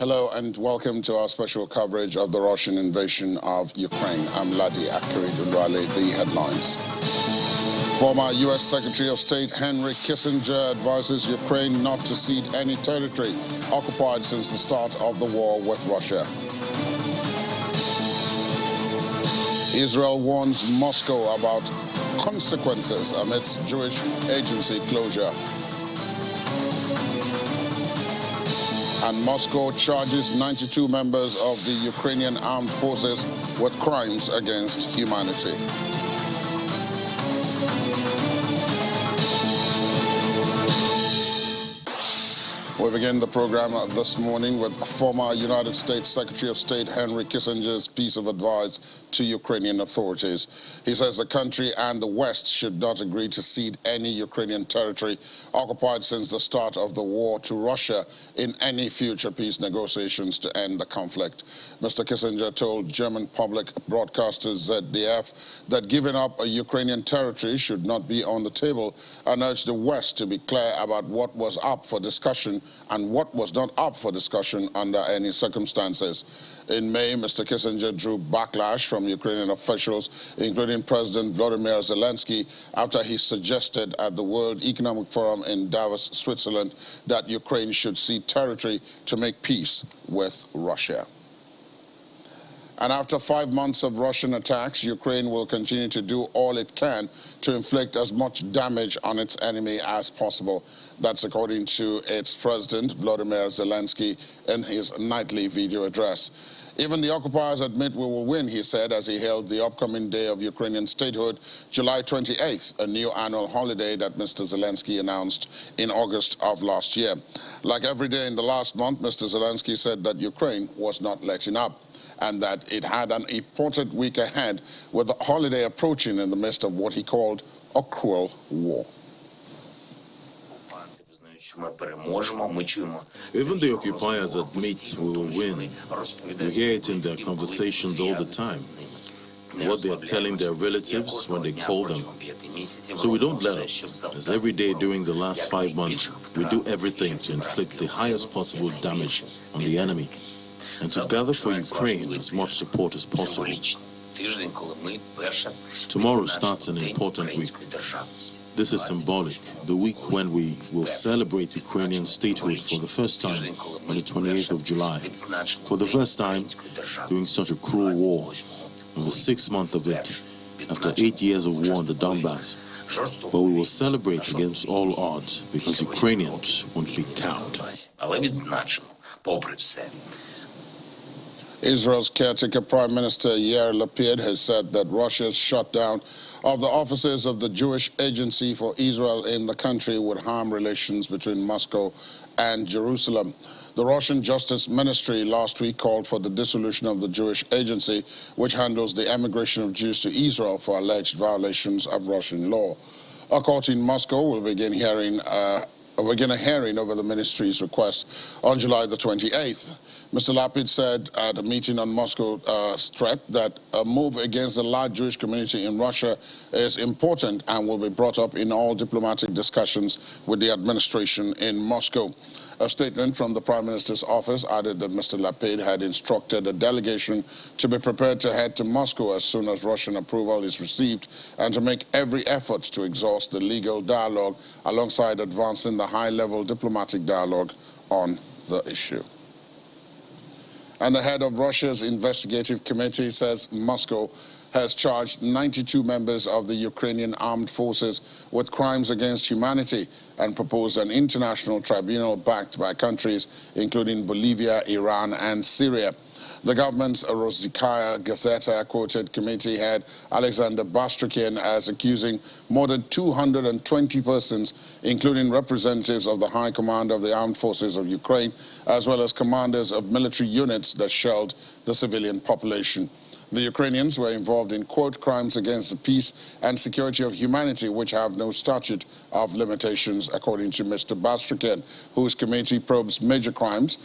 Hello and welcome to our special coverage of the Russian invasion of Ukraine. I'm Ladi Akiridulwale, the headlines. Former U.S. Secretary of State Henry Kissinger advises Ukraine not to cede any territory occupied since the start of the war with Russia. Israel warns Moscow about consequences amidst Jewish agency closure. And Moscow charges 92 members of the Ukrainian armed forces with crimes against humanity. We begin the program this morning with former United States Secretary of State Henry Kissinger's piece of advice to Ukrainian authorities. He says the country and the West should not agree to cede any Ukrainian territory occupied since the start of the war to Russia in any future peace negotiations to end the conflict. Mr. Kissinger told German public broadcaster ZDF that giving up a Ukrainian territory should not be on the table and urged the West to be clear about what was up for discussion and what was not up for discussion under any circumstances. In May, Mr. Kissinger drew backlash from Ukrainian officials, including President Volodymyr Zelenskyy, after he suggested at the World Economic Forum in Davos, Switzerland, that Ukraine should cede territory to make peace with Russia. And after 5 months of Russian attacks, Ukraine will continue to do all it can to inflict as much damage on its enemy as possible. That's according to its president, Volodymyr Zelenskyy, in his nightly video address. Even the occupiers admit we will win, he said, as he hailed the upcoming day of Ukrainian statehood, July 28th, a new annual holiday that Mr. Zelenskyy announced in August of last year. Like every day in the last month, Mr. Zelenskyy said that Ukraine was not letting up and that it had an important week ahead with the holiday approaching in the midst of what he called a cruel war. Even the occupiers admit we will win. We hear it in their conversations all the time, what they are telling their relatives when they call them. So we don't let up, as every day during the last 5 months, we do everything to inflict the highest possible damage on the enemy and to gather for Ukraine as much support as possible. Tomorrow starts an important week. This is symbolic, the week when we will celebrate Ukrainian statehood for the first time on the 28th of July. For the first time during such a cruel war, in the 6th month of it, after 8 years of war in the Donbass. But we will celebrate against all odds because Ukrainians won't be cowed. Israel's caretaker Prime Minister Yair Lapid has said that Russia's shutdown of the offices of the Jewish Agency for Israel in the country would harm relations between Moscow and Jerusalem. The Russian Justice Ministry last week called for the dissolution of the Jewish Agency, which handles the emigration of Jews to Israel for alleged violations of Russian law. A court in Moscow will begin a hearing over the ministry's request on July the 28th. Mr. Lapid said at a meeting on Moscow's threat that a move against the large Jewish community in Russia is important and will be brought up in all diplomatic discussions with the administration in Moscow. A statement from the Prime Minister's office added that Mr. Lapid had instructed a delegation to be prepared to head to Moscow as soon as Russian approval is received and to make every effort to exhaust the legal dialogue alongside advancing the high-level diplomatic dialogue on the issue. And the head of Russia's investigative committee says Moscow has charged 92 members of the Ukrainian armed forces with crimes against humanity and proposed an international tribunal backed by countries including Bolivia, Iran, and Syria. The government's Rossiyskaya Gazeta quoted committee head Alexander Bastrykhin as accusing more than 220 persons, including representatives of the High Command of the Armed Forces of Ukraine, as well as commanders of military units that shelled the civilian population. The Ukrainians were involved in, quote, crimes against the peace and security of humanity, which have no statute of limitations, according to Mr. Bastrykhin, whose committee probes major crimes.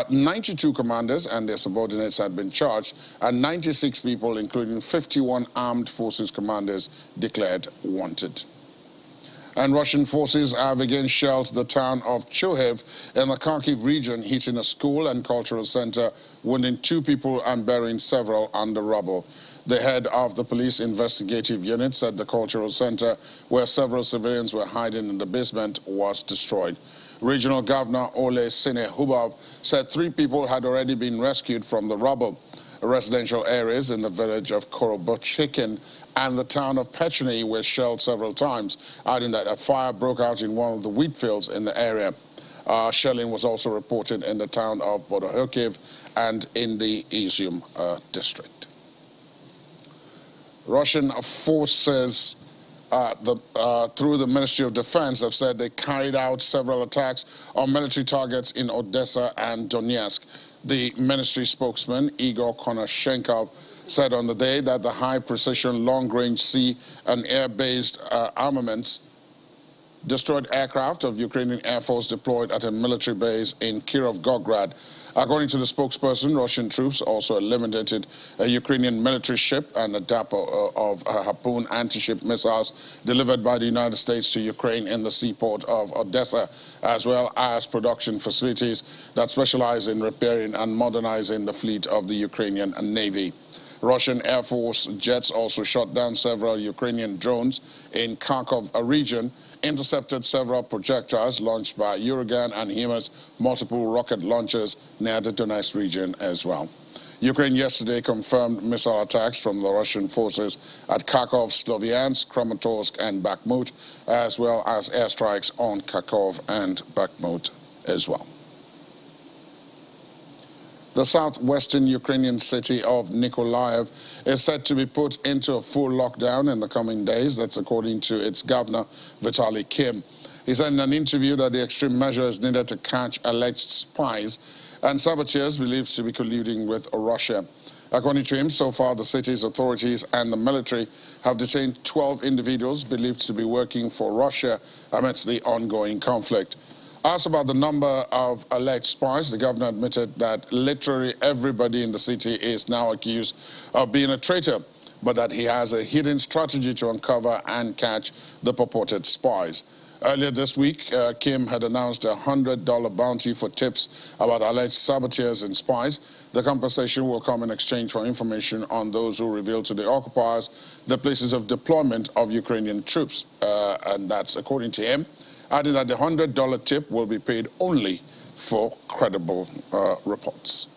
92 commanders and their subordinates had been charged, and 96 people, including 51 armed forces commanders, declared wanted. And Russian forces have again shelled the town of Chuhiv in the Kharkiv region, hitting a school and cultural center, wounding 2 people and burying several under rubble. The head of the police investigative unit said the cultural center, where several civilians were hiding in the basement, was destroyed. Regional Governor Ole Sinehubov said 3 people had already been rescued from the rubble. Residential areas in the village of Korobochikin and the town of Pechny were shelled several times, adding that a fire broke out in one of the wheat fields in the area. Shelling was also reported in the town of Bodohokiv and in the Izium district. Russian forces through the Ministry of Defense have said they carried out several attacks on military targets in Odessa and Donetsk. The ministry spokesman, Igor Konashenkov, said on the day that the high-precision, long-range sea and air-based armaments destroyed aircraft of Ukrainian Air Force deployed at a military base in Kirovgorad. According to the spokesperson, Russian troops also eliminated a Ukrainian military ship and a depot of Harpoon anti-ship missiles delivered by the United States to Ukraine in the seaport of Odessa, as well as production facilities that specialize in repairing and modernizing the fleet of the Ukrainian Navy. Russian Air Force jets also shot down several Ukrainian drones in Kharkov region, intercepted several projectiles launched by Uragan and HIMARS multiple rocket launchers near the Donetsk region as well. Ukraine yesterday confirmed missile attacks from the Russian forces at Kharkov, Sloviansk, Kramatorsk and Bakhmut, as well as airstrikes on Kharkov and Bakhmut as well. The southwestern Ukrainian city of Mykolaiv is set to be put into a full lockdown in the coming days. That's according to its governor, Vitaly Kim. He said in an interview that the extreme measure is needed to catch alleged spies and saboteurs believed to be colluding with Russia. According to him, so far the city's authorities and the military have detained 12 individuals believed to be working for Russia amidst the ongoing conflict. Asked about the number of alleged spies, the governor admitted that literally everybody in the city is now accused of being a traitor, but that he has a hidden strategy to uncover and catch the purported spies. Earlier this week, Kim had announced a $100 bounty for tips about alleged saboteurs and spies. The compensation will come in exchange for information on those who reveal to the occupiers the places of deployment of Ukrainian troops, and that's according to him, adding that the $100 tip will be paid only for credible reports.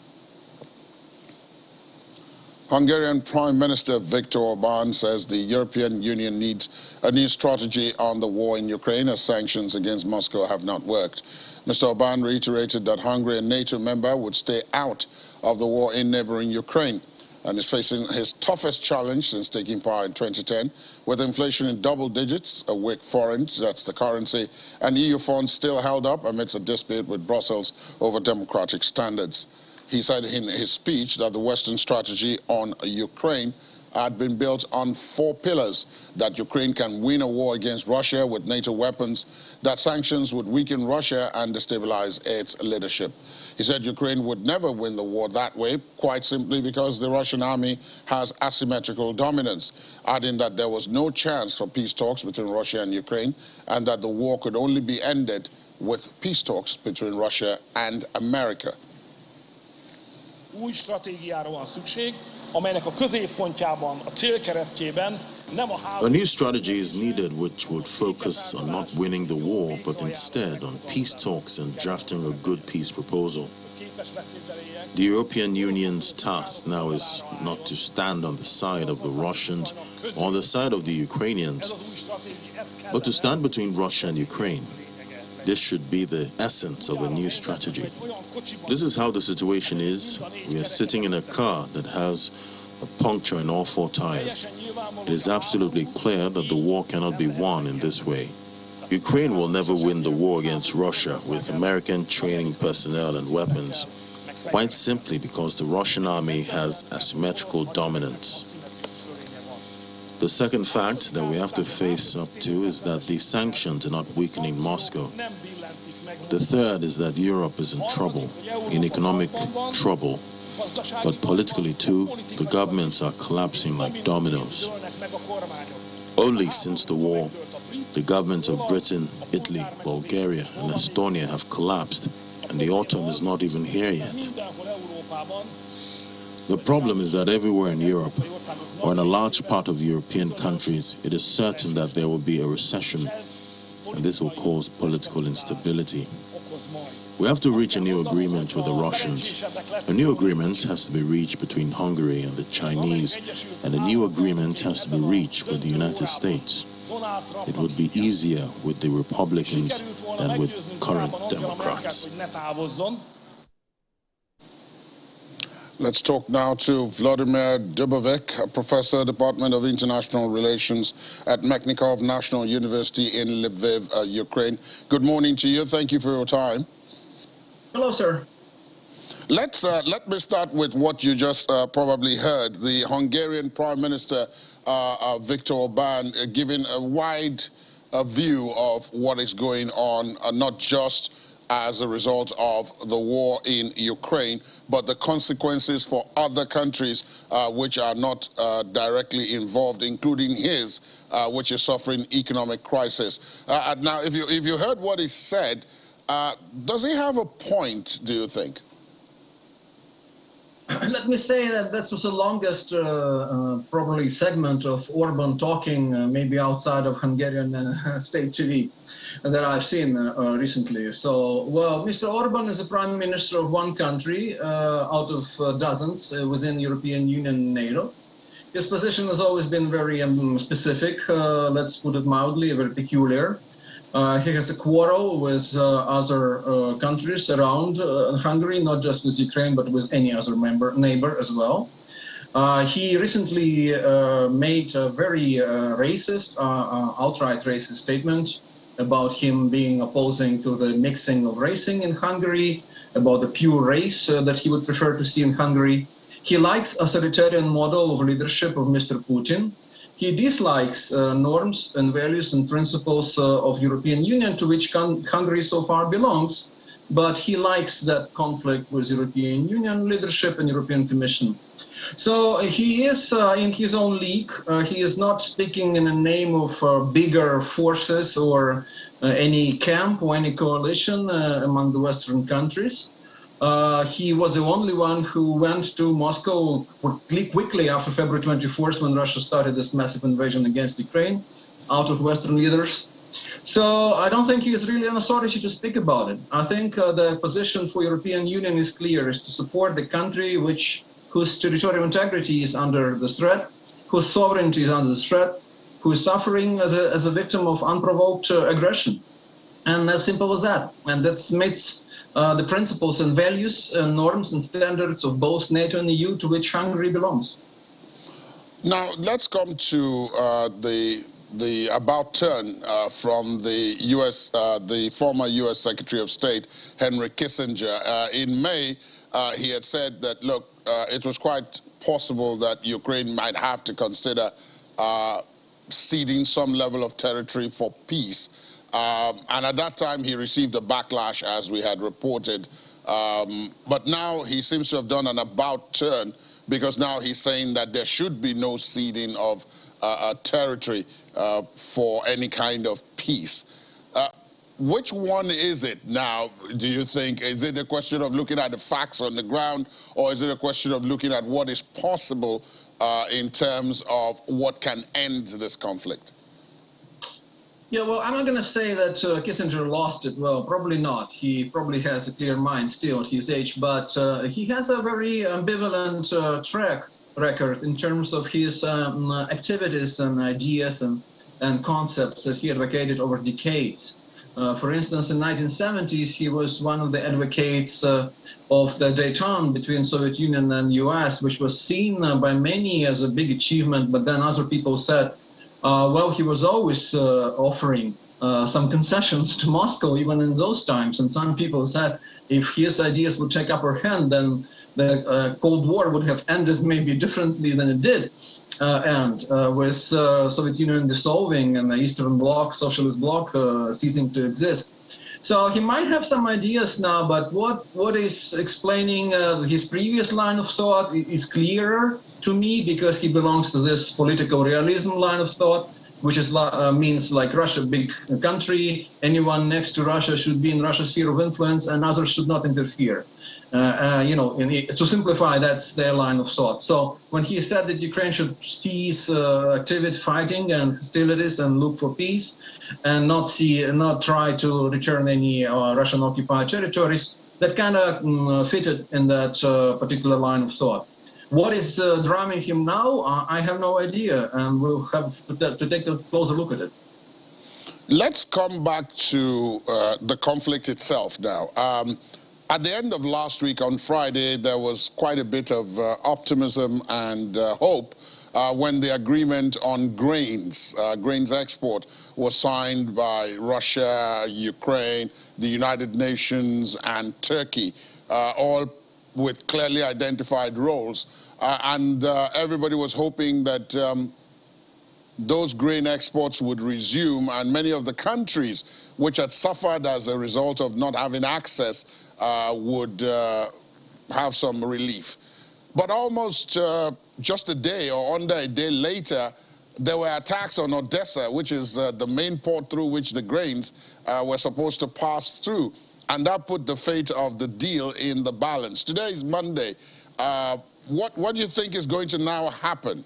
Hungarian Prime Minister Viktor Orban says the European Union needs a new strategy on the war in Ukraine as sanctions against Moscow have not worked. Mr. Orban reiterated that Hungary, a NATO member, would stay out of the war in neighboring Ukraine and is facing his toughest challenge since taking power in 2010, with inflation in double digits, a weak forint, that's the currency, and EU funds still held up amidst a dispute with Brussels over democratic standards. He said in his speech that the Western strategy on Ukraine had been built on 4 pillars: that Ukraine can win a war against Russia with NATO weapons, that sanctions would weaken Russia and destabilize its leadership. He said Ukraine would never win the war that way, quite simply because the Russian army has asymmetrical dominance, adding that there was no chance for peace talks between Russia and Ukraine, and that the war could only be ended with peace talks between Russia and America. Új stratégiára van szükség, amelynek a középpontjában, a célkeresztjében nem a A new strategy is needed which would focus on not winning the war, but instead on peace talks and drafting a good peace proposal. The European Union's task now is not to stand on the side of the Russians or on the side of the Ukrainians, but to stand between Russia and Ukraine. This should be the essence of a new strategy. This is how the situation is. We are sitting in a car that has a puncture in all 4 tires. It is absolutely clear that the war cannot be won in this way. Ukraine will never win the war against Russia with American training personnel and weapons, quite simply because the Russian army has asymmetrical dominance. The second fact that we have to face up to is that the sanctions are not weakening Moscow. The third is that Europe is in trouble, in economic trouble, but politically too, the governments are collapsing like dominoes. Only since the war, The governments of Britain, Italy, Bulgaria, and Estonia have collapsed, and the autumn is not even here yet. The problem is that everywhere in Europe, or in a large part of the European countries, it is certain that there will be a recession, and this will cause political instability. We have to reach a new agreement with the Russians. A new agreement has to be reached between Hungary and the Chinese, and a new agreement has to be reached with the United States. It would be easier with the Republicans than with current Democrats. Let's talk now to Vladimir Dubovik, a professor, Department of International Relations at Mykolaiv National University in Lviv, Ukraine. Good morning to you. Thank you for your time. Hello, sir. Let me start with what you just probably heard. The Hungarian Prime Minister, Viktor Orban, giving a wide view of what is going on, not just as a result of the war in Ukraine, but the consequences for other countries which are not directly involved, including his, which is suffering economic crisis. Now, if you heard what he said, does he have a point, do you think? Let me say that this was the longest probably segment of Orban talking, maybe outside of Hungarian state TV, that I've seen recently. So, well, Mr. Orban is the prime minister of one country out of dozens within European Union and NATO. His position has always been very specific, let's put it mildly, very peculiar. He has a quarrel with other countries around Hungary, not just with Ukraine, but with any other neighbor as well. He recently made a very racist, outright racist statement about him being opposing to the mixing of racing in Hungary, about the pure race that he would prefer to see in Hungary. He likes authoritarian model of leadership of Mr. Putin. He dislikes norms and values and principles of European Union, to which Hungary so far belongs, but he likes that conflict with European Union leadership and European Commission. So he is in his own league. He is not speaking in the name of bigger forces or any camp or any coalition among the Western countries. He was the only one who went to Moscow quickly after February 24th, when Russia started this massive invasion against Ukraine, out of Western leaders. So I don't think he is really an authority to speak about it. I think the position for European Union is clear, is to support the country whose territorial integrity is under the threat, whose sovereignty is under the threat, who is suffering as a victim of unprovoked aggression. And as simple as that. And that meets the principles and values and norms and standards of both NATO and EU, to which Hungary belongs. Now, let's come to the about turn from the U.S., the former U.S. Secretary of State, Henry Kissinger. In May, he had said that, look, it was quite possible that Ukraine might have to consider ceding some level of territory for peace. And at that time, he received a backlash, as we had reported. But now he seems to have done an about turn, because now he's saying that there should be no ceding of territory for any kind of peace. Which one is it now, do you think? Is it a question of looking at the facts on the ground, or is it a question of looking at what is possible in terms of what can end this conflict? Yeah, well, I'm not going to say that Kissinger lost it. Well, probably not. He probably has a clear mind still at his age, but he has a very ambivalent track record in terms of his activities and ideas and concepts that he advocated over decades. For instance, in the 1970s, he was one of the advocates of the détente between Soviet Union and US, which was seen by many as a big achievement, but then other people said, well, he was always offering some concessions to Moscow, even in those times. And some people said if his ideas would take upper hand, then the Cold War would have ended maybe differently than it did end, with Soviet Union dissolving and the Eastern Bloc, Socialist Bloc, ceasing to exist. So he might have some ideas now, but what is explaining his previous line of thought is clearer to me, because he belongs to this political realism line of thought, which is means like Russia, big country, anyone next to Russia should be in Russia's sphere of influence and others should not interfere. To simplify, that's their line of thought. So when he said that Ukraine should cease activity, fighting and hostilities and look for peace and not try to return any Russian-occupied territories, that kind of fitted in that particular line of thought. What is driving him now? I have no idea, and we'll have to take a closer look at it. Let's come back to the conflict itself now. At the end of last week on Friday, there was quite a bit of optimism and hope when the agreement on grains export was signed by Russia, Ukraine, the United Nations, and Turkey, all with clearly identified roles. And everybody was hoping that those grain exports would resume, and many of the countries which had suffered as a result of not having access would have some relief. But almost just a day or under a day later, there were attacks on Odessa, which is the main port through which the grains were supposed to pass through. And that put the fate of the deal in the balance. Today is Monday. What do you think is going to now happen?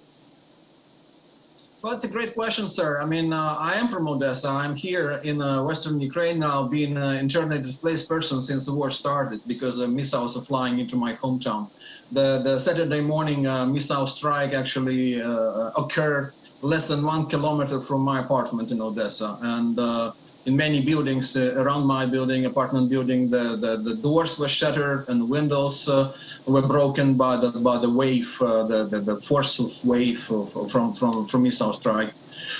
Well, it's a great question, sir. I mean, I am from Odessa. I'm here in Western Ukraine now, being an internally displaced person since the war started because missiles are flying into my hometown. The Saturday morning missile strike actually occurred less than 1 kilometer from my apartment in Odessa. And in many buildings around my building, apartment building, the doors were shattered and windows were broken by the wave, the force of wave from missile strike.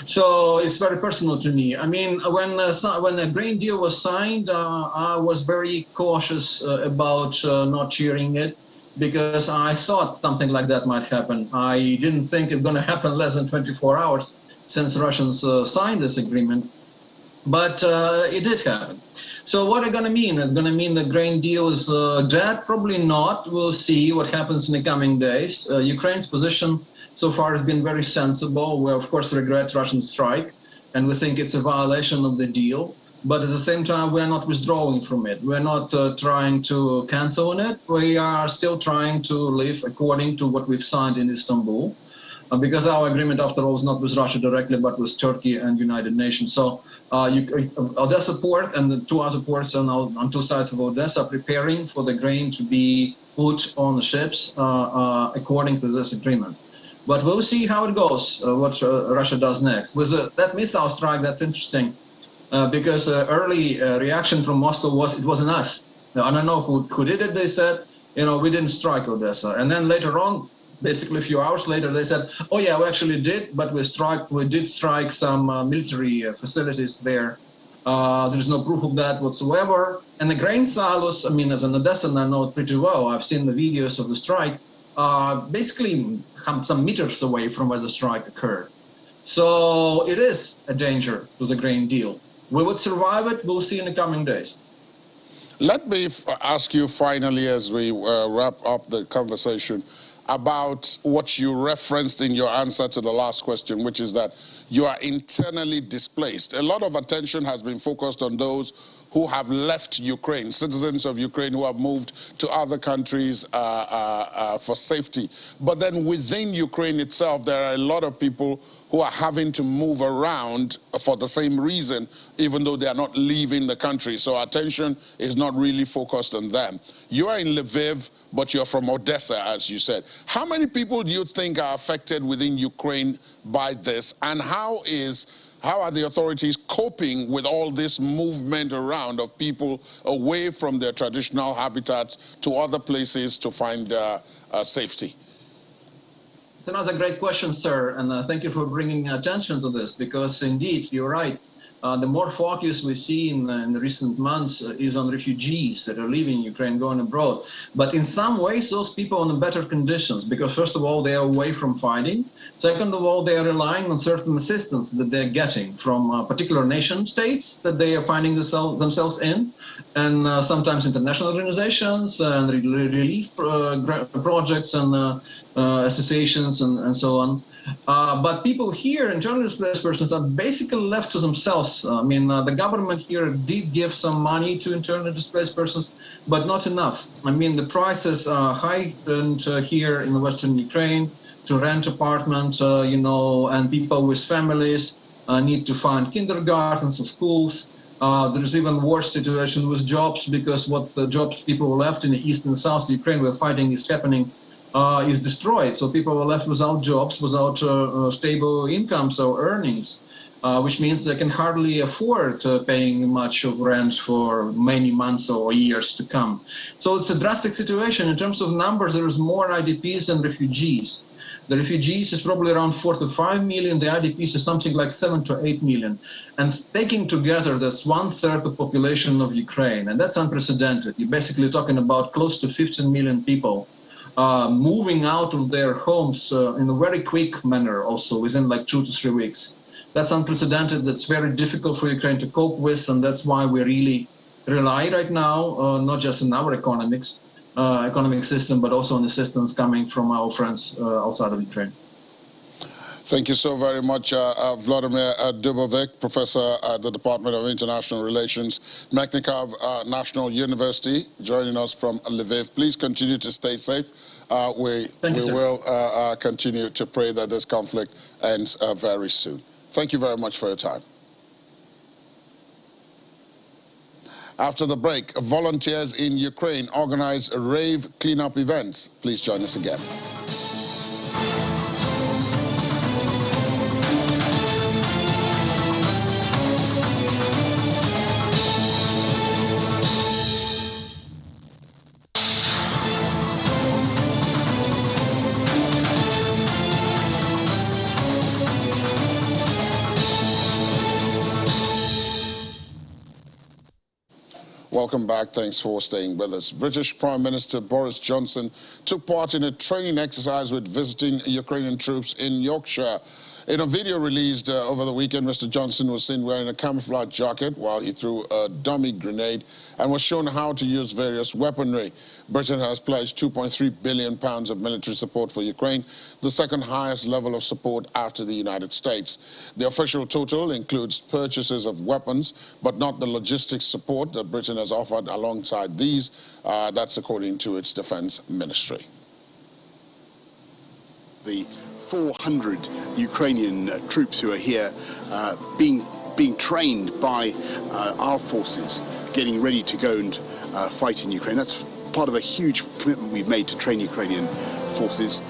So it's very personal to me. I mean, when the grain deal was signed, I was very cautious about not cheering it because I thought something like that might happen. I didn't think it's going to happen less than 24 hours since Russians signed this agreement. But it did happen. So what are going to mean? It's going to mean the grain deal is dead? Probably not. We'll see what happens in the coming days. Ukraine's position so far has been very sensible. We, of course, regret Russian strike, and we think it's a violation of the deal. But at the same time, we're not withdrawing from it. We're not trying to cancel on it. We are still trying to live according to what we've signed in Istanbul. Because our agreement, after all, is not with Russia directly, but with Turkey and United Nations. So Odessa port and the two other ports on two sides of Odessa are preparing for the grain to be put on the ships according to this agreement. But we'll see how it goes, what Russia does next. With that missile strike, that's interesting, because early reaction from Moscow was, it wasn't us. Now, I don't know who did it. They said, we didn't strike Odessa. And then later on, basically a few hours later, they said, oh yeah, we actually did, but we did strike some military facilities there. There's no proof of that whatsoever. And the grain silos, I mean, as an Odessan, I know it pretty well. I've seen the videos of the strike, basically some meters away from where the strike occurred. So it is a danger to the grain deal. We would survive it, we'll see in the coming days. Let me ask you finally, as we wrap up the conversation, about what you referenced in your answer to the last question, which is that you are internally displaced. A lot of attention has been focused on those who have left Ukraine, citizens of Ukraine who have moved to other countries for safety. But then within Ukraine itself, there are a lot of people who are having to move around for the same reason, even though they are not leaving the country. So attention is not really focused on them. You are in Lviv, but you're from Odessa, as you said. How many people do you think are affected within Ukraine by this? And how are the authorities coping with all this movement around of people away from their traditional habitats to other places to find safety? It's another great question, sir, and thank you for bringing attention to this, because indeed, you're right. The more focus we see in the recent months is on refugees that are leaving Ukraine, going abroad. But in some ways, those people are in better conditions, because first of all, they are away from fighting. Second of all, they are relying on certain assistance that they're getting from particular nation states that they are finding themselves in, and sometimes international organizations and relief projects and associations and so on. But people here, internally displaced persons, are basically left to themselves. I mean, the government here did give some money to internally displaced persons, but not enough. I mean, the prices are heightened here in the Western Ukraine to rent apartments, and people with families need to find kindergartens and schools. There's even worse situation with jobs, because what the jobs people were left in the east and south Ukraine where fighting is happening is destroyed. So people were left without jobs, without stable incomes or earnings, which means they can hardly afford paying much of rent for many months or years to come. So it's a drastic situation. In terms of numbers, there is more IDPs than refugees. The refugees is probably around 4 to 5 million. The IDPs is something like 7 to 8 million. And taking together, that's 1/3 the population of Ukraine. And that's unprecedented. You're basically talking about close to 15 million people moving out of their homes in a very quick manner, also within like 2 to 3 weeks. That's unprecedented. That's very difficult for Ukraine to cope with. And that's why we really rely right now, not just in our economic system, but also on assistance coming from our friends outside of Ukraine. Thank you so very much, Vladimir Dubovic, professor at the Department of International Relations, Mykolaiv National University, joining us from Lviv. Please continue to stay safe. We will continue to pray that this conflict ends very soon. Thank you very much for your time. After the break, volunteers in Ukraine organize rave cleanup events. Please join us again. Welcome back. Thanks for staying with us. British Prime Minister Boris Johnson took part in a training exercise with visiting Ukrainian troops in Yorkshire. In a video released over the weekend, Mr. Johnson was seen wearing a camouflage jacket while he threw a dummy grenade and was shown how to use various weaponry. Britain has pledged £2.3 billion of military support for Ukraine, the second highest level of support after the United States. The official total includes purchases of weapons, but not the logistics support that Britain has offered alongside these. That's according to its defense ministry. The 400 Ukrainian troops who are here being trained by our forces, getting ready to go and fight in Ukraine. That's part of a huge commitment we've made to train Ukrainian forces.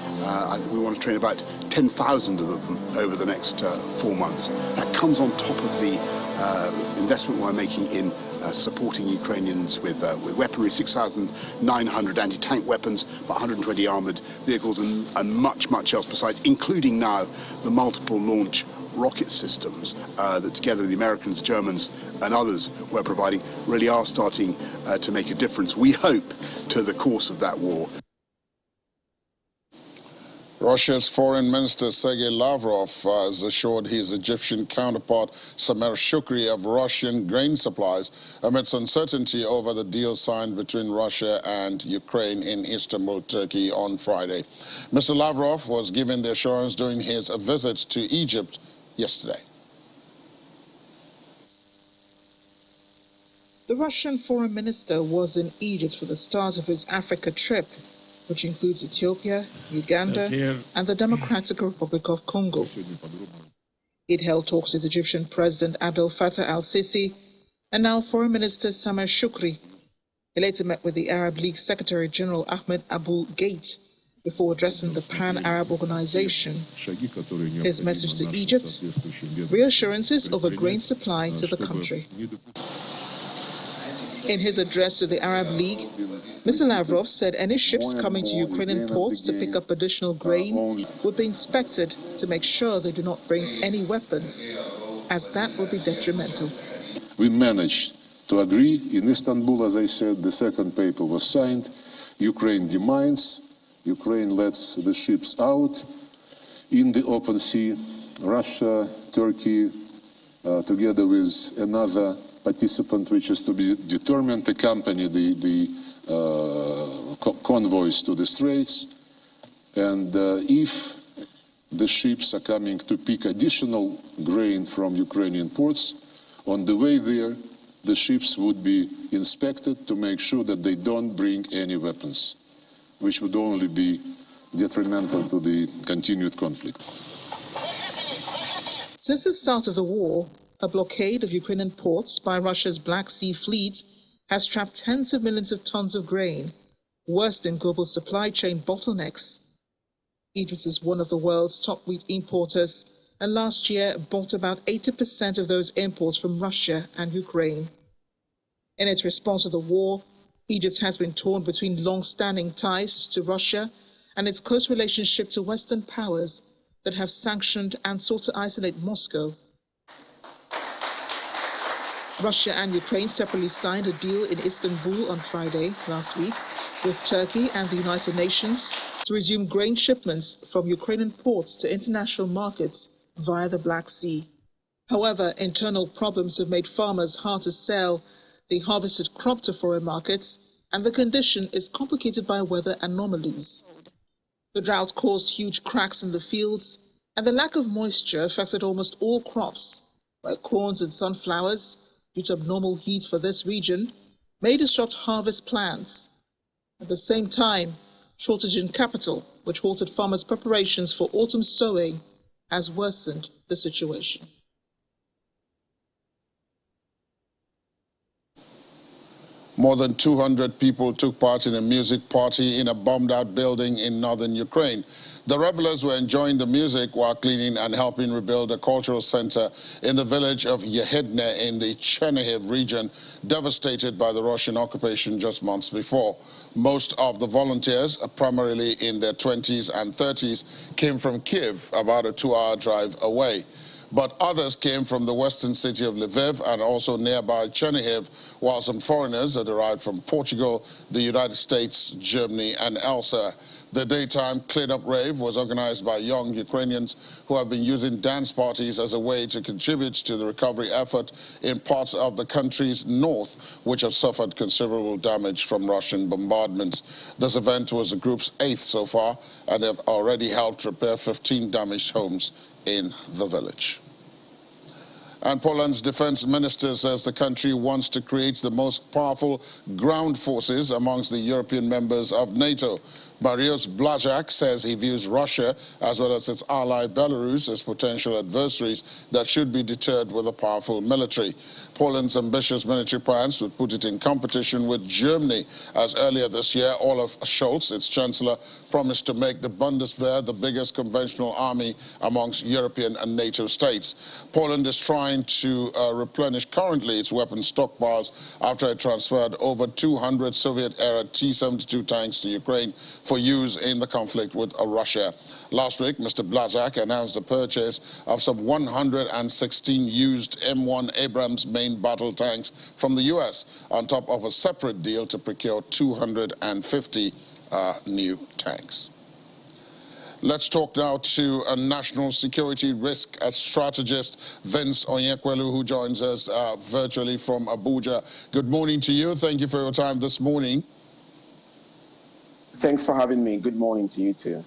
We want to train about 10,000 of them over the next 4 months. That comes on top of the investment we're making in supporting Ukrainians with weaponry, 6,900 anti-tank weapons, 120 armoured vehicles, and much, much else besides, including now the multiple launch rocket systems that together the Americans, Germans and others we're providing really are starting to make a difference, we hope, to the course of that war. Russia's Foreign Minister Sergei Lavrov has assured his Egyptian counterpart Samir Shukri of Russian grain supplies amidst uncertainty over the deal signed between Russia and Ukraine in Istanbul, Turkey on Friday. Mr. Lavrov was given the assurance during his visit to Egypt yesterday. The Russian foreign minister was in Egypt for the start of his Africa trip, which includes Ethiopia, Uganda, and the Democratic Republic of Congo. It held talks with Egyptian President Abdel Fattah al-Sisi and now Foreign Minister Samir Shukri. He later met with the Arab League Secretary General Ahmed Abul Gheit before addressing the Pan-Arab Organization. His message to Egypt: reassurances of a grain supply to the country. In his address to the Arab League, Mr. Lavrov said any ships coming to Ukrainian ports to pick up additional grain would be inspected to make sure they do not bring any weapons, as that would be detrimental. We managed to agree in Istanbul, as I said. The second paper was signed. Ukraine demines. Ukraine lets the ships out in the open sea. Russia, Turkey, together with another participant, which is to be determined, accompany the convoys to the Straits. And if the ships are coming to pick additional grain from Ukrainian ports. On the way there, the ships would be inspected to make sure that they don't bring any weapons, which would only be detrimental to the continued conflict. Since the start of the war, a blockade of Ukrainian ports by Russia's Black Sea Fleet has trapped tens of millions of tons of grain, worse than global supply chain bottlenecks. Egypt is one of the world's top wheat importers, and last year bought about 80% of those imports from Russia and Ukraine. In its response to the war, Egypt has been torn between long-standing ties to Russia and its close relationship to Western powers that have sanctioned and sought to isolate Moscow. Russia and Ukraine separately signed a deal in Istanbul on Friday last week with Turkey and the United Nations to resume grain shipments from Ukrainian ports to international markets via the Black Sea. However, internal problems have made farmers hard to sell the harvested crop to foreign markets, and the condition is complicated by weather anomalies. The drought caused huge cracks in the fields, and the lack of moisture affected almost all crops, like corns and sunflowers, due to abnormal heat for this region, may disrupt harvest plans. At the same time, shortage in capital, which halted farmers' preparations for autumn sowing, has worsened the situation. More than 200 people took part in a music party in a bombed-out building in northern Ukraine. The revelers were enjoying the music while cleaning and helping rebuild a cultural center in the village of Yehedne in the Chernihiv region, devastated by the Russian occupation just months before. Most of the volunteers, primarily in their 20s and 30s, came from Kiev, about a 2-hour drive away. But others came from the western city of Lviv and also nearby Chernihiv, while some foreigners had arrived from Portugal, the United States, Germany, and elsewhere. The daytime clean-up rave was organized by young Ukrainians who have been using dance parties as a way to contribute to the recovery effort in parts of the country's north, which have suffered considerable damage from Russian bombardments. This event was the group's 8th so far, and they've already helped repair 15 damaged homes in the village. And Poland's defense minister says the country wants to create the most powerful ground forces amongst the European members of NATO. Mariusz Błaszczak says he views Russia, as well as its ally Belarus, as potential adversaries that should be deterred with a powerful military. Poland's ambitious military plans would put it in competition with Germany, as earlier this year, Olaf Scholz, its chancellor, promised to make the Bundeswehr the biggest conventional army amongst European and NATO states. Poland is trying to replenish currently its weapons stockpiles after it transferred over 200 Soviet-era T-72 tanks to Ukraine for use in the conflict with Russia. Last week, Mr. Błaszczak announced the purchase of some 116 used M1 Abrams main battle tanks from the U.S., on top of a separate deal to procure 250 new tanks. Let's talk now to a national security risk strategist, Vince Onyekwelu, who joins us virtually from Abuja. Good morning to you. Thank you for your time this morning. Thanks for having me. Good morning to you too.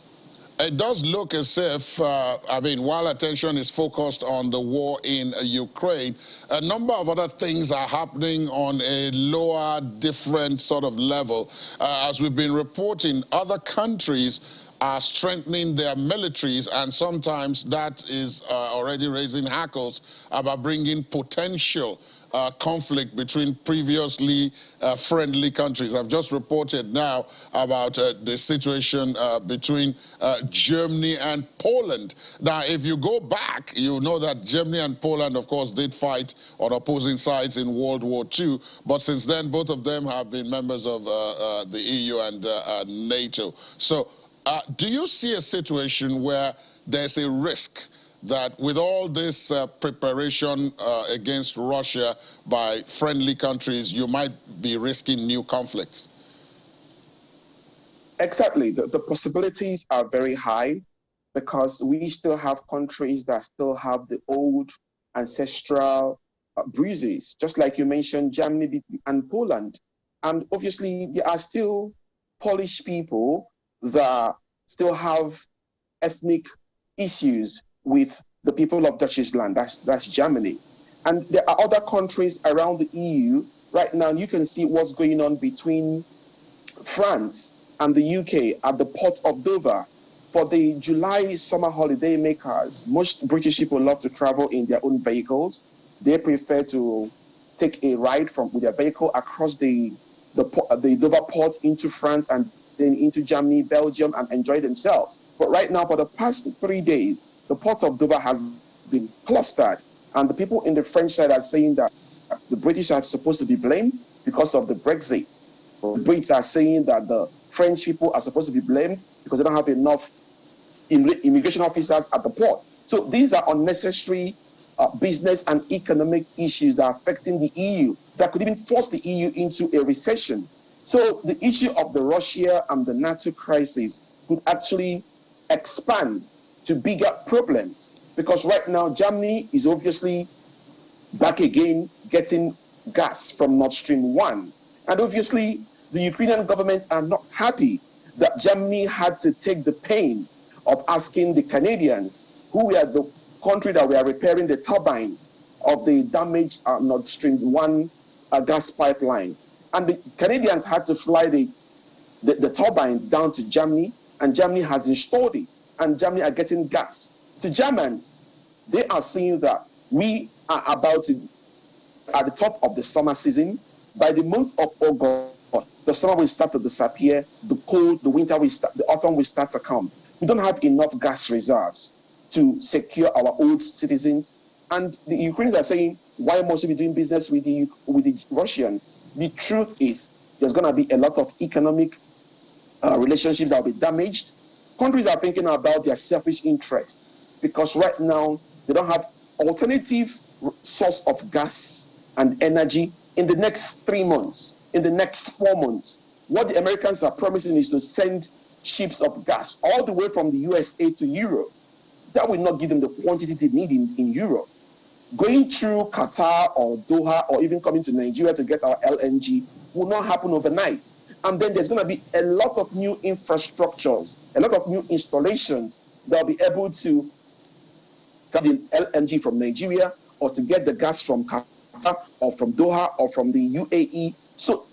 It does look as if, while attention is focused on the war in Ukraine, a number of other things are happening on a lower, different sort of level. As we've been reporting, other countries are strengthening their militaries, and sometimes that is already raising hackles about bringing potential conflict between previously friendly countries. I've just reported now about the situation between Germany and Poland. Now, if you go back, you know that Germany and Poland, of course, did fight on opposing sides in World War II, but since then, both of them have been members of the EU and NATO. So, do you see a situation where there's a risk that with all this preparation against Russia by friendly countries, you might be risking new conflicts? Exactly. The possibilities are very high because we still have countries that still have the old ancestral bruises, just like you mentioned, Germany and Poland. And obviously, there are still Polish people that still have ethnic issues with the people of Dutch's land, that's Germany. And there are other countries around the EU. Right now, you can see what's going on between France and the UK at the port of Dover. For the July summer holiday makers, most British people love to travel in their own vehicles. They prefer to take a ride with their vehicle across the Dover port into France and then into Germany, Belgium, and enjoy themselves. But right now, for the past 3 days, the port of Dover has been clustered, and the people in the French side are saying that the British are supposed to be blamed because of the Brexit. The Brits are saying that the French people are supposed to be blamed because they don't have enough immigration officers at the port. So these are unnecessary business and economic issues that are affecting the EU that could even force the EU into a recession. So the issue of the Russia and the NATO crisis could actually expand to bigger problems, because right now Germany is obviously back again getting gas from Nord Stream 1. And obviously the Ukrainian government are not happy that Germany had to take the pain of asking the Canadians, who were the country that were repairing the turbines of the damaged Nord Stream 1 gas pipeline. And the Canadians had to fly the turbines down to Germany, and Germany has installed it, and Germany are getting gas. To Germans, they are seeing that we are about to, at the top of the summer season. By the month of August, the summer will start to disappear, the cold, the winter will start, the autumn will start to come. We don't have enough gas reserves to secure our old citizens. And the Ukrainians are saying, why must we be doing business with the Russians? The truth is, there's going to be a lot of economic relationships that will be damaged. Countries are thinking about their selfish interest, because right now they don't have alternative source of gas and energy in the next 3 months, in the next 4 months. What the Americans are promising is to send ships of gas all the way from the USA to Europe. That will not give them the quantity they need in Europe. Going through Qatar or Doha or even coming to Nigeria to get our LNG will not happen overnight. And then there's going to be a lot of new infrastructures, a lot of new installations that will be able to get the LNG from Nigeria or to get the gas from Qatar or from Doha or from the UAE. So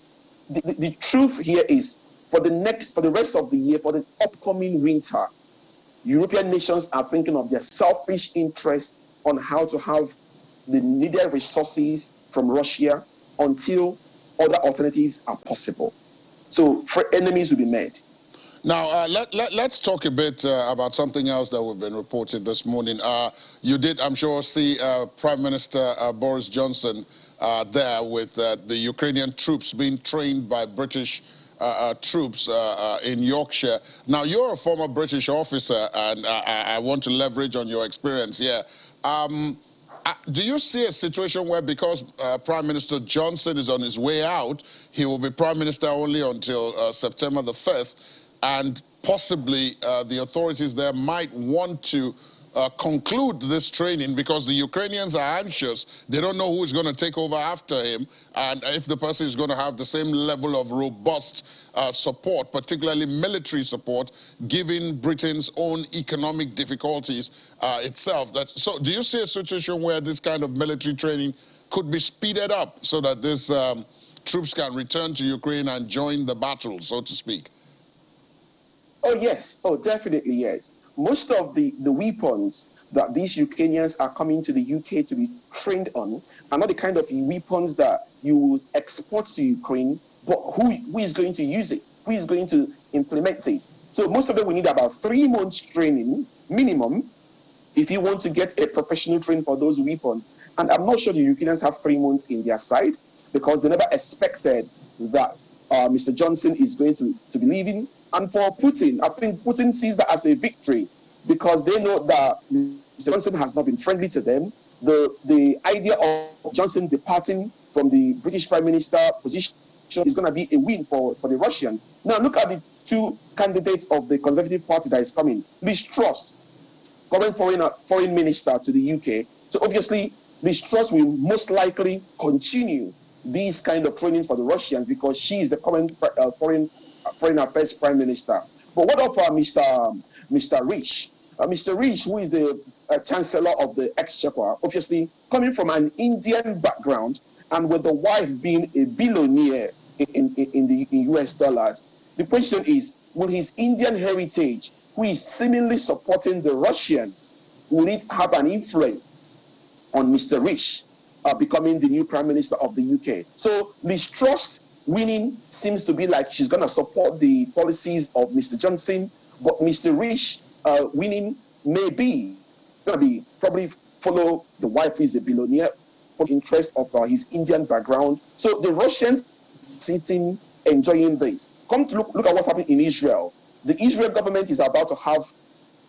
the truth here is, for the rest of the year, for the upcoming winter, European nations are thinking of their selfish interest on how to have the needed resources from Russia until other alternatives are possible. So enemies will be made. Now, let's talk a bit about something else that we've been reported this morning. You did, I'm sure, see Prime Minister Boris Johnson there with the Ukrainian troops being trained by British troops in Yorkshire. Now, you're a former British officer, and I want to leverage on your experience here. Do you see a situation where, because Prime Minister Johnson is on his way out, he will be Prime Minister only until September the 5th, and possibly the authorities there might want to conclude this training because the Ukrainians are anxious. They don't know who is going to take over after him, and if the person is going to have the same level of robust support, particularly military support, given Britain's own economic difficulties itself. So do you see a situation where this kind of military training could be speeded up so that these troops can return to Ukraine and join the battle, so to speak? Oh, yes. Oh, definitely, yes. Most of the weapons that these Ukrainians are coming to the UK to be trained on are not the kind of weapons that you will export to Ukraine, but who is going to use it? Who is going to implement it? So most of them will need about 3 months training minimum if you want to get a professional training for those weapons. And I'm not sure the Ukrainians have 3 months in their side, because they never expected that Mr. Johnson is going to be leaving. And for Putin, I think Putin sees that as a victory, because they know that Mr. Johnson has not been friendly to them. The idea of Johnson departing from the British Prime Minister position is going to be a win for the Russians. Now look at the 2 candidates of the Conservative Party that is coming. Liz Truss, current foreign minister to the UK. So obviously, Liz Truss will most likely continue these kind of trainings for the Russians, because she is the current foreign affairs prime minister. But what of Mr. Rich? Mr. Rich, who is the Chancellor of the Exchequer, obviously coming from an Indian background and with the wife being a billionaire in US dollars, the question is, will his Indian heritage, who is seemingly supporting the Russians, will it have an influence on Mr. Rich becoming the new Prime Minister of the UK? So Liz Truss winning seems to be like she's going to support the policies of Mr. Johnson, but Mr. Rich winning may be going to be probably follow the wife who is a billionaire for interest of his Indian background. So the Russians sitting enjoying this. Come to look at what's happening in Israel. The Israel government is about to have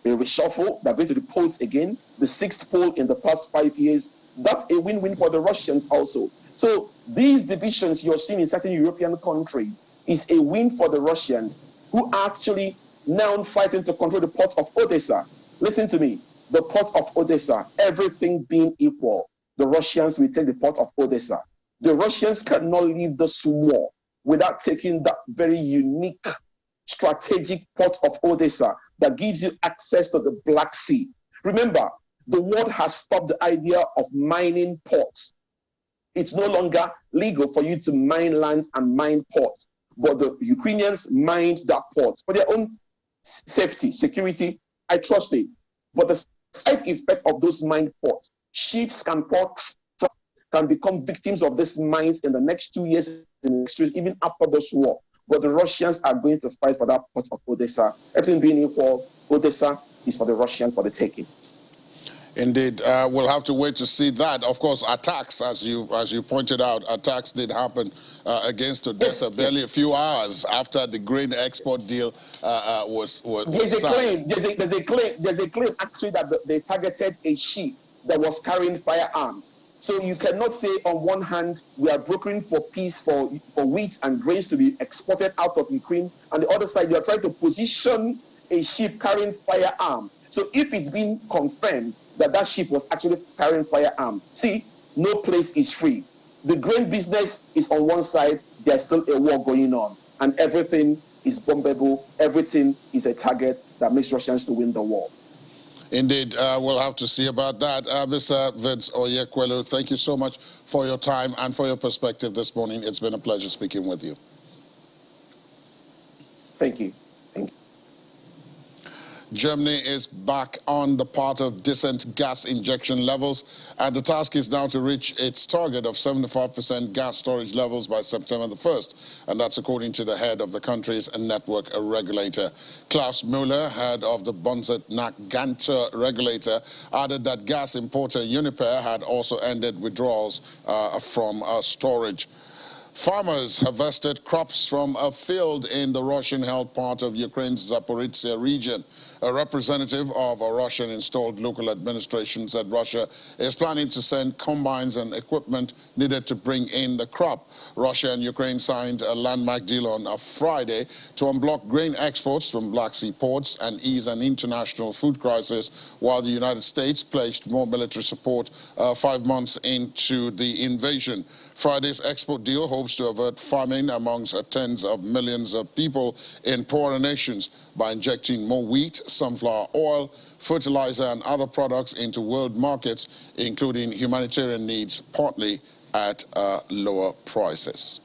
a reshuffle. They're going to the polls again. The 6th poll in the past 5 years. That's a win-win for the Russians also. So these divisions you're seeing in certain European countries is a win for the Russians, who are actually now fighting to control the port of Odessa. Listen to me. The port of Odessa, everything being equal, the Russians will take the port of Odessa. The Russians cannot leave this war without taking that very unique strategic port of Odessa that gives you access to the Black Sea. Remember, the world has stopped the idea of mining ports. It's no longer legal for you to mine lands and mine ports, but the Ukrainians mined that port for their own safety, security. I trust it. But the side effect of those mined ports, ships can become victims of these mines in the next 2 years, in the next 2 years, even after this war. But the Russians are going to fight for that port of Odessa. Everything being equal, Odessa is for the Russians for the taking. Indeed, we'll have to wait to see that. Of course, attacks, as you pointed out, attacks did happen against Odessa barely a few hours after the grain export deal was signed. There's a claim actually that they targeted a ship that was carrying firearms. So you cannot say on one hand we are brokering for peace for wheat and grains to be exported out of Ukraine, and the other side you are trying to position a ship carrying firearms. So if it's been confirmed that that ship was actually carrying firearms, see, no place is free. The grain business is on one side, there's still a war going on, and everything is bombable, everything is a target that makes Russians to win the war. Indeed, we'll have to see about that. Mr. Vince Oyekwelu, thank you so much for your time and for your perspective this morning. It's been a pleasure speaking with you. Thank you. Germany is back on the path of decent gas injection levels, and the task is now to reach its target of 75% gas storage levels by September the 1st, and that's according to the head of the country's network regulator. Klaus Müller, head of the Bundesnetzagentur regulator, added that gas importer Uniper had also ended withdrawals from storage. Farmers harvested crops from a field in the Russian-held part of Ukraine's Zaporizhzhia region. A representative of a Russian-installed local administration said Russia is planning to send combines and equipment needed to bring in the crop. Russia and Ukraine signed a landmark deal on a Friday to unblock grain exports from Black Sea ports and ease an international food crisis, while the United States pledged more military support 5 months into the invasion. Friday's export deal hopes to avert famine amongst tens of millions of people in poorer nations by injecting more wheat, sunflower oil, fertilizer and other products into world markets, including humanitarian needs, partly at lower prices.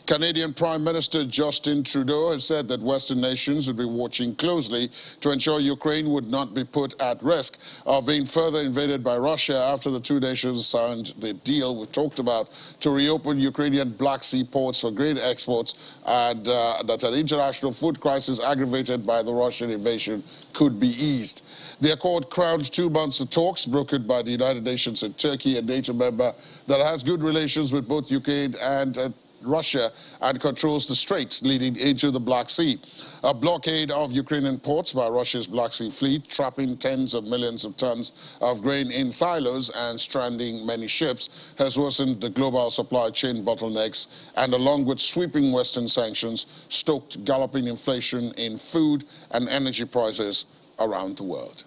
Canadian Prime Minister Justin Trudeau has said that Western nations would be watching closely to ensure Ukraine would not be put at risk of being further invaded by Russia after the two nations signed the deal we talked about to reopen Ukrainian Black Sea ports for grain exports, and that an international food crisis aggravated by the Russian invasion could be eased. The accord crowns 2 months of talks brokered by the United Nations and Turkey, a NATO member that has good relations with both Ukraine and Russia and controls the straits leading into the Black Sea. A blockade of Ukrainian ports by Russia's Black Sea fleet, trapping tens of millions of tons of grain in silos and stranding many ships, has worsened the global supply chain bottlenecks and, along with sweeping Western sanctions, stoked galloping inflation in food and energy prices around the world.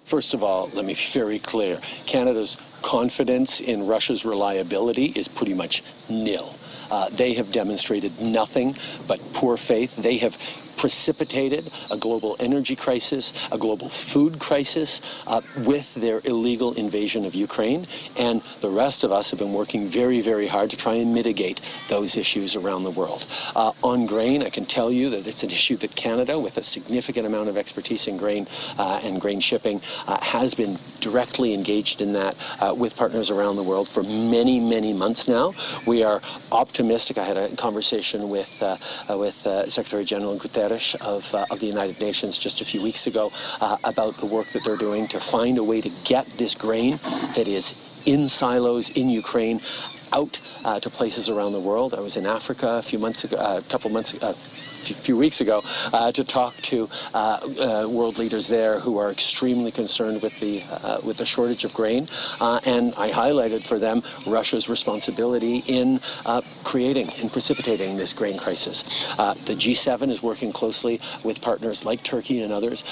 First of all, let me be very clear. Canada's confidence in Russia's reliability is pretty much nil. They have demonstrated nothing but poor faith. They have precipitated a global energy crisis, a global food crisis with their illegal invasion of Ukraine. And the rest of us have been working very, very hard to try and mitigate those issues around the world. On grain, I can tell you that it's an issue that Canada, with a significant amount of expertise in grain and grain shipping, has been directly engaged in that with partners around the world for many, many months now. We are optimistic. I had a conversation with Secretary General Guterres of the United Nations just a few weeks ago about the work that they're doing to find a way to get this grain that is in silos in Ukraine out to places around the world. I was in Africa a few weeks ago to talk to world leaders there who are extremely concerned with the shortage of grain, and I highlighted for them Russia's responsibility in precipitating this grain crisis. The G7 is working closely with partners like Turkey and others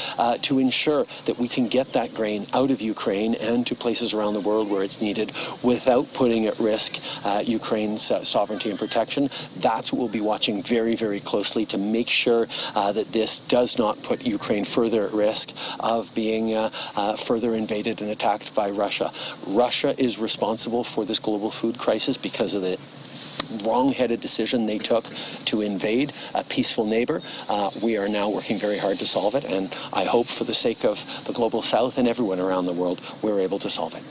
to ensure that we can get that grain out of Ukraine and to places around the world where it's needed without putting at risk Ukraine's sovereignty and protection. That's what we'll be watching very, very closely to make sure that this does not put Ukraine further at risk of being further invaded and attacked by Russia. Russia is responsible for this global food crisis because of the wrong-headed decision they took to invade a peaceful neighbor. We are now working very hard to solve it, and I hope for the sake of the global south and everyone around the world, we're able to solve it.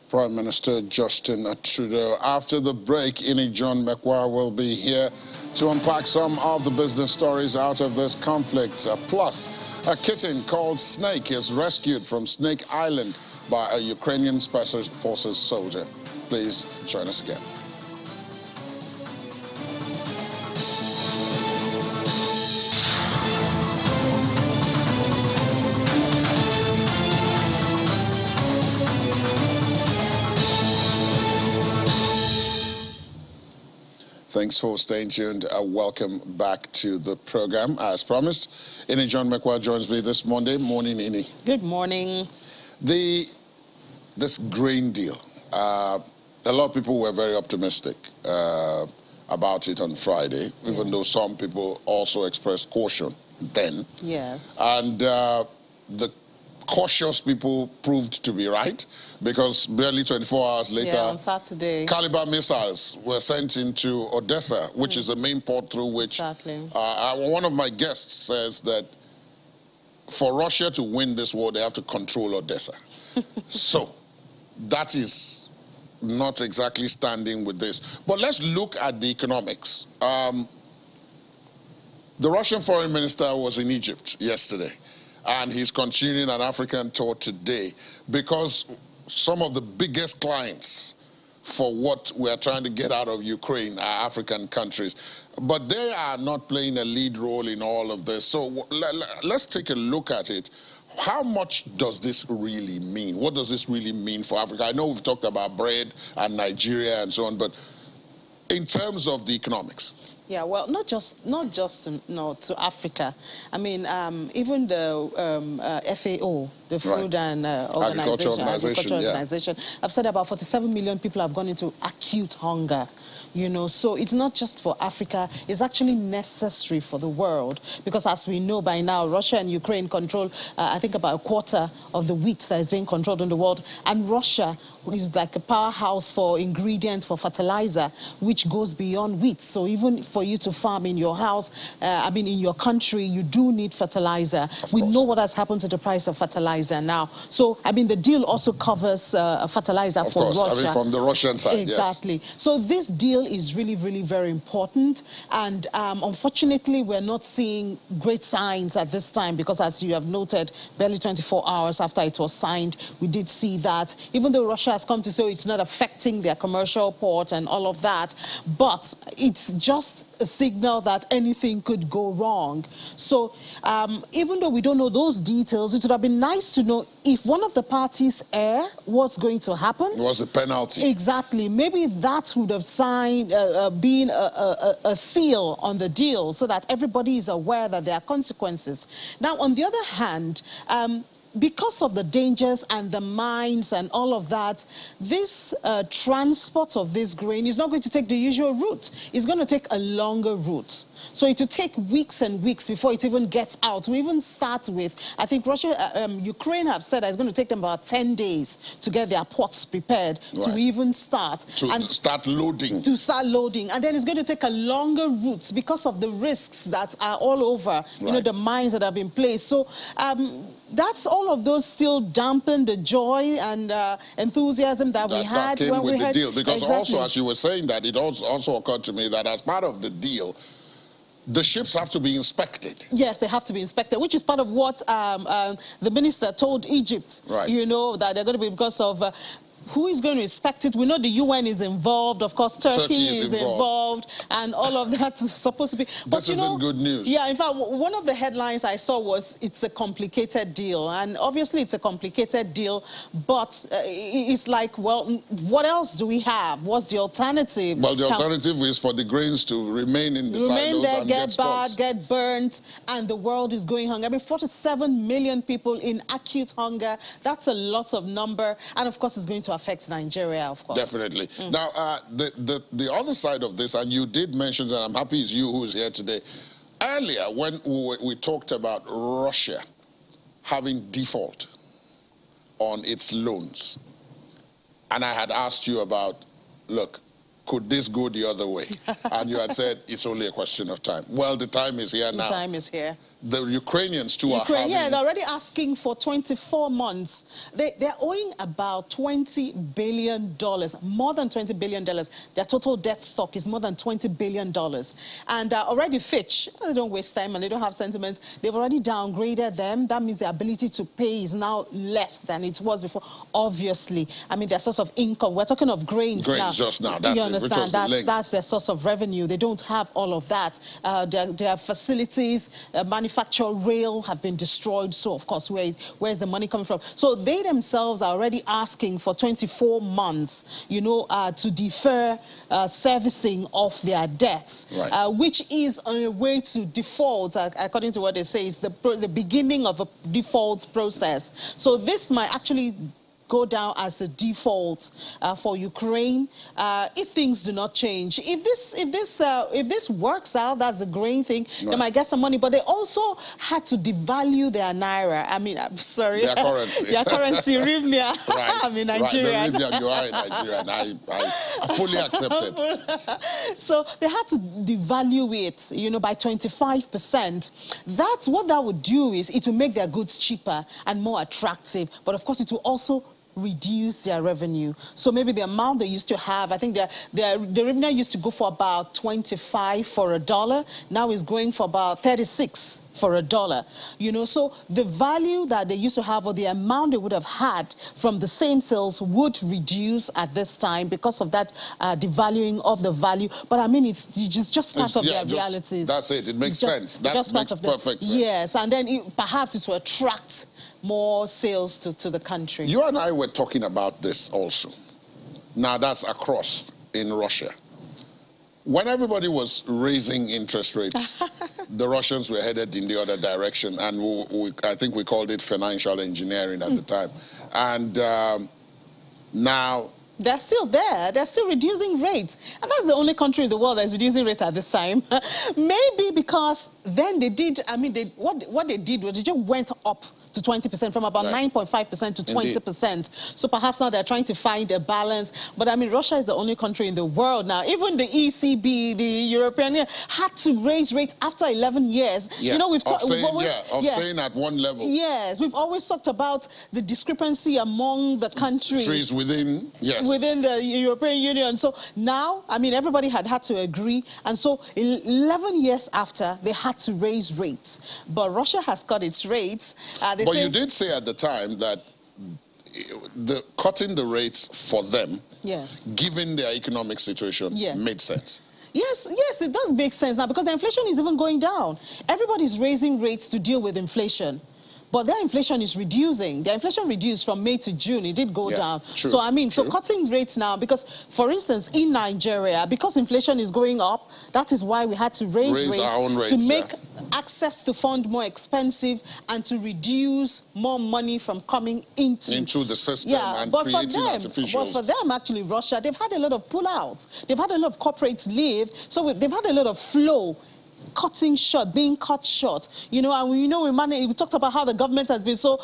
Prime Minister Justin Trudeau. After the break, John McWar will be here to unpack some of the business stories out of this conflict. Plus, a kitten called Snake is rescued from Snake Island by a Ukrainian Special Forces soldier. Please join us again. Thanks for staying tuned. Welcome back to the program. As promised, John McWar joins me this Monday. Morning, Ini. Good morning. This grain deal, a lot of people were very optimistic about it on Friday, even though some people also expressed caution then. Yes. And the cautious people proved to be right, because barely 24 hours later, on Saturday, caliber missiles were sent into Odessa, which is the main port through which one of my guests says that for Russia to win this war, they have to control Odessa. So that is not exactly standing with this. But let's look at the economics. The Russian foreign minister was in Egypt yesterday, and he's continuing an African tour today, because some of the biggest clients for what we're trying to get out of Ukraine are African countries. But they are not playing a lead role in all of this. So let's take a look at it. How much does this really mean? What does this really mean for Africa? I know we've talked about bread and Nigeria and so on, but in terms of the economics. Yeah, well, not just to Africa. I mean, even the FAO, the Food and Agriculture Organization, I've said about 47 million people have gone into acute hunger. You know, so it's not just for Africa, it's actually necessary for the world, because as we know by now, Russia and Ukraine control, I think, about a quarter of the wheat that is being controlled in the world, and Russia is like a powerhouse for ingredients for fertilizer, which goes beyond wheat. So even for you to farm in your house, in your country, you do need fertilizer. We know what has happened to the price of fertilizer now. So, the deal also covers fertilizer for Russia. From the Russian side, exactly. Yes. So this deal is really, really very important. And unfortunately, we're not seeing great signs at this time, because as you have noted, barely 24 hours after it was signed, we did see that, even though Russia has come to say it's not affecting their commercial port and all of that, but it's just a signal that anything could go wrong. So even though we don't know those details, it would have been nice to know if one of the parties err, what's going to happen. What's the penalty? Exactly. Maybe that would have been a seal on the deal, so that everybody is aware that there are consequences. Now, on the other hand, because of the dangers and the mines and all of that, this transport of this grain is not going to take the usual route. It's going to take a longer route. So it will take weeks and weeks before it even gets out. We even start with, I think Ukraine have said that it's going to take them about 10 days to get their ports prepared to even start. Start loading. To start loading. And then it's going to take a longer route because of the risks that are all over, you know, the mines that have been placed. So that's all of those still dampen the joy and enthusiasm that we had when we had the deal. Because also, as you were saying that, it also occurred to me that as part of the deal, the ships have to be inspected. Yes, they have to be inspected, which is part of what the minister told Egypt, you know, that they're going to be because of... who is going to inspect it? We know the UN is involved. Of course, Turkey is involved, and all of that is supposed to be. But this isn't good news. Yeah, in fact, one of the headlines I saw was it's a complicated deal, and obviously it's a complicated deal. But it's like, well, what else do we have? What's the alternative? Well, the alternative is for the grains to remain in the silos there, and get bad, get burnt, and the world is going hungry. I mean, 47 million people in acute hunger. That's a lot of number, and of course, it's going to affect Nigeria, of course. Definitely. Now, the other side of this, and you did mention that, I'm happy it's you who's here today. Earlier, when we talked about Russia having default on its loans, and I had asked you about, look, could this go the other way? And you had said it's only a question of time. Well, the time is here now. The time is here. The Ukrainians too are having... Yeah, they're already asking for 24 months. They're owing about $20 billion, more than $20 billion. Their total debt stock is more than $20 billion. And already Fitch, they don't waste time and they don't have sentiments, they've already downgraded them. That means their ability to pay is now less than it was before. Obviously, I mean, their source of income, we're talking of grains now. Grains just now, that's you understand, that's their source of revenue. They don't have all of that. Their facilities, manufacturing, rail have been destroyed. So, of course, where's the money coming from? So they themselves are already asking for 24 months, you know, to defer servicing of their debts, which is on a way to default, according to what they say, is the beginning of a default process. So this might actually go down as a default for Ukraine if things do not change. If this works out, that's the grain thing, they might get some money. But they also had to devalue their naira. I mean, I'm sorry, their currency, their currency, hryvnia. I'm in Nigeria. The hryvnia, you are in Nigeria, and I fully accept it. So they had to devalue it, you know, by 25%. That's what that would do is it will make their goods cheaper and more attractive. But of course, it will also reduce their revenue. So maybe the amount they used to have, I think the revenue used to go for about 25 for $1. Now is going for about 36 for $1. You know, so the value that they used to have or the amount they would have had from the same sales would reduce at this time because of that devaluing of the value. But I mean, it's just part of their realities. That's it. It makes sense. That makes perfect sense. Yes, and then perhaps it will attract more sales to the country. You and I were talking about this also. Now that's across in Russia. When everybody was raising interest rates, the Russians were headed in the other direction, and I think we called it financial engineering at the time. And now... They're still there. They're still reducing rates. And that's the only country in the world that's reducing rates at this time. Maybe because then they did, I mean, what they did was they just went up to 20%, from about 9.5% to 20%. So perhaps now they're trying to find a balance. But I mean, Russia is the only country in the world now. Even the ECB, the European Union, had to raise rates after 11 years. Yeah. You know, we've staying at one level. Yes, we've always talked about the discrepancy among the countries within the European Union. So now, I mean, everybody had to agree. And so 11 years after, they had to raise rates. But Russia has cut its rates. But you did say at the time that cutting the rates for them, given their economic situation, made sense. Yes, it does make sense now because the inflation is even going down. Everybody's raising rates to deal with inflation. but their inflation is reducing. Their inflation reduced from May to June. It did go down. True, so, I mean, true. so cutting rates now, because, for instance, in Nigeria, because inflation is going up, that is why we had to raise rates our own rates to make access to fund more expensive and to reduce more money from coming into the system and creating artificials. But for them, actually, Russia, they've had a lot of pullouts. They've had a lot of corporates leave, so they've had a lot of flow. Cutting short, being cut short, you know, and we talked about how the government has been so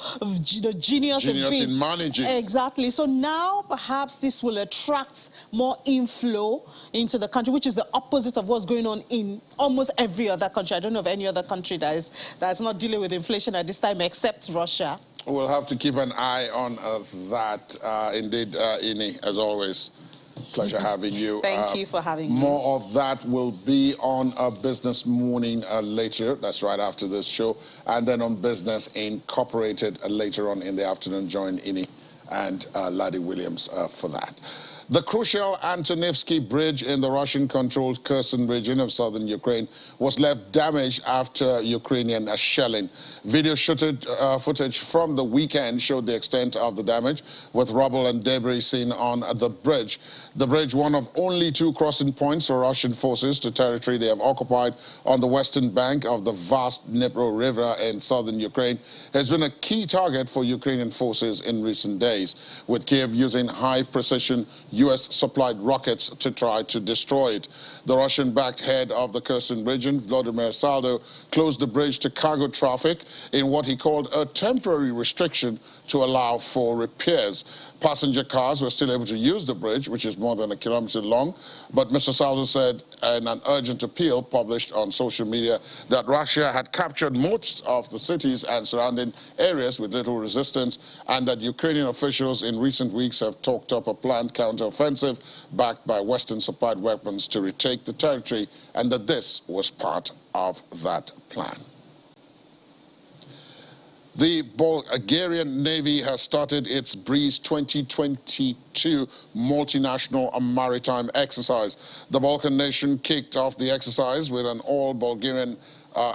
genius in managing. Exactly. So now perhaps this will attract more inflow into the country, which is the opposite of what's going on in almost every other country. I don't know of any other country that is not dealing with inflation at this time except Russia. We'll have to keep an eye on that. Indeed, Ini, as always. Pleasure having you. Thank you for having me. More of that will be on Business Morning later. That's right after this show. And then on Business Incorporated later on in the afternoon. Join Ini and Laddie Williams for that. The crucial Antonivskyi Bridge in the Russian-controlled Kherson region of southern Ukraine was left damaged after Ukrainian shelling. Video footage from the weekend showed the extent of the damage, with rubble and debris seen on the bridge. The bridge, one of only 2 crossing points for Russian forces to territory they have occupied on the western bank of the vast Dnipro River in southern Ukraine, has been a key target for Ukrainian forces in recent days, with Kiev using high-precision U.S.-supplied rockets to try to destroy it. The Russian-backed head of the Kherson region, Vladimir Saldo, closed the bridge to cargo traffic in what he called a temporary restriction to allow for repairs. Passenger cars were still able to use the bridge, which is more than 1 kilometer long, but Mr. Saldo said in an urgent appeal published on social media that Russia had captured most of the cities and surrounding areas with little resistance, and that Ukrainian officials in recent weeks have talked up a planned counteroffensive backed by Western-supplied weapons to retake the territory, and that this was part of that plan. The Bulgarian Navy has started its Breeze 2022 multinational maritime exercise. The Balkan nation kicked off the exercise with an all-Bulgarian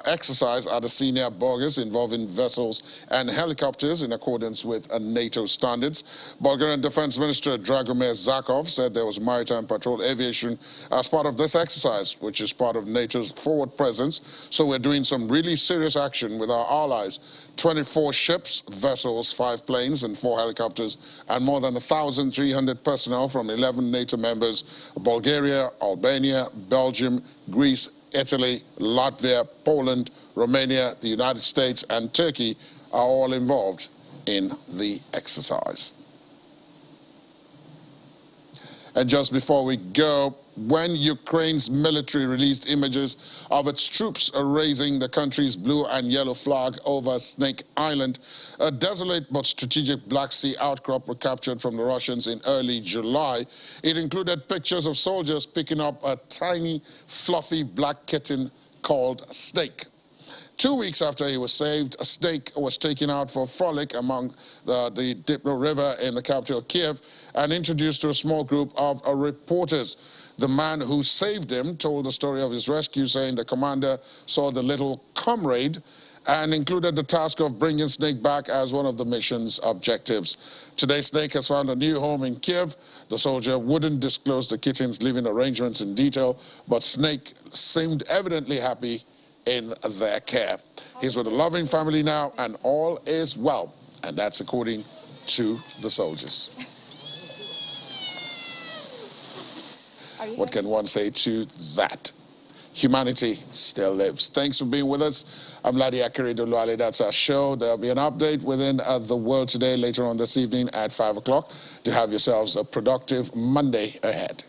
exercise at the senior Burgas involving vessels and helicopters in accordance with NATO standards. Bulgarian Defense Minister Dragomir Zakov said there was maritime patrol aviation as part of this exercise, which is part of NATO's forward presence. So we're doing some really serious action with our allies. 24 ships, vessels, 5 planes and 4 helicopters, and more than 1,300 personnel from 11 NATO members: Bulgaria, Albania, Belgium, Greece, Italy, Latvia, Poland, Romania, the United States, and Turkey are all involved in the exercise. And just before we go, when Ukraine's military released images of its troops raising the country's blue and yellow flag over Snake Island, a desolate but strategic Black Sea outcrop were captured from the Russians in early July. It included pictures of soldiers picking up a tiny, fluffy black kitten called Snake. 2 weeks after he was saved, a Snake was taken out for a frolic among the Dnipro River in the capital, Kiev, and introduced to a small group of reporters. The man who saved him told the story of his rescue, saying the commander saw the little comrade and included the task of bringing Snake back as one of the mission's objectives. Today, Snake has found a new home in Kiev. The soldier wouldn't disclose the kitten's living arrangements in detail, but Snake seemed evidently happy in their care. He's with a loving family now, and all is well. And that's according to the soldiers. What can one say to that? Humanity still lives. Thanks for being with us. I'm Ladi Akiridoluale. That's our show. There'll be an update within the world today later on this evening at 5 o'clock. To have yourselves a productive Monday ahead.